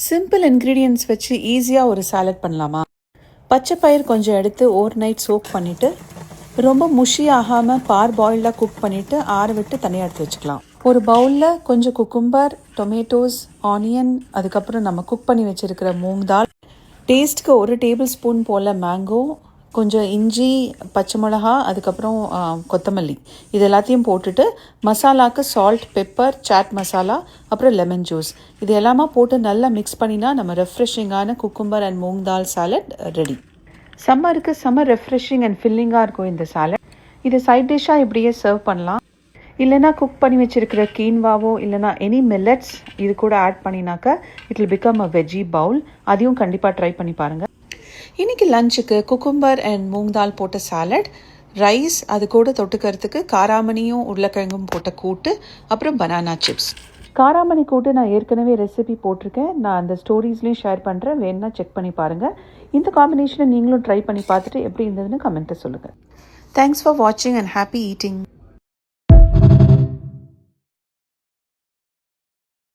Simple ingredients வச்சு ஈஸியாக ஒரு சாலட் பண்ணலாமா? பச்சை பயிர் கொஞ்சம் எடுத்து ஓவர் நைட் சோக் பண்ணிவிட்டு ரொம்ப முஷி ஆகாமல் பார் பாயில்டாக குக் பண்ணிவிட்டு ஆற விட்டு தனியாக எடுத்து வச்சுக்கலாம். ஒரு பவுலில் கொஞ்சம் குக்கும்பர், டொமேட்டோஸ், ஆனியன், அதுக்கப்புறம் நம்ம குக் பண்ணி வச்சுருக்கிற மூங் தால், டேஸ்ட்டுக்கு 1 டேபிள் ஸ்பூன் போல் மேங்கோ, கொஞ்சம் இஞ்சி, பச்சை மிளகா, அதுக்கப்புறம் கொத்தமல்லி, இது எல்லாத்தையும் போட்டுட்டு மசாலாவுக்கு சால்ட், பெப்பர், சாட் மசாலா, அப்புறம் லெமன் ஜூஸ், இது எல்லாமே போட்டு நல்லா மிக்ஸ் பண்ணினா நம்ம ரெஃப்ரெஷிங்கான cucumber and moong dal salad ready. சம்மருக்கு செம்ம ரெஃப்ரெஷிங் அண்ட் ஃபில்லிங்காக இருக்கும் இந்த சாலட். இது சைட் டிஷ்ஷாக இப்படியே சர்வ் பண்ணலாம். இல்லைனா குக் பண்ணி வச்சுருக்கிற கீன்வாவோ இல்லைனா எனி மில்லட்ஸ் இது கூட ஆட் பண்ணினாக்கா it will become a veggie bowl. அதையும் கண்டிப்பாக ட்ரை பண்ணி பாருங்கள். இன்றைக்கி லஞ்சுக்கு குக்கும்பர் அண்ட் மூங் தால் போட்ட சாலட், ரைஸ், அது கூட தொட்டுக்கிறதுக்கு காராமணியும் உருளைக்கிழங்கும் போட்ட கூட்டு, அப்புறம் பனானா சிப்ஸ். காராமணி கூட்டு நான் ஏற்கனவே ரெசிபி போட்டிருக்கேன், நான் அந்த ஸ்டோரிஸ்லேயும் ஷேர் பண்ணுறேன், வேணுன்னா செக் பண்ணி பாருங்கள். இந்த காம்பினேஷனை நீங்களும் ட்ரை பண்ணி பார்த்துட்டு எப்படி இருந்ததுன்னு கமெண்ட்டை சொல்லுங்கள். தேங்க்ஸ் ஃபார் வாட்சிங் அண்ட் ஹாப்பி ஈட்டிங்.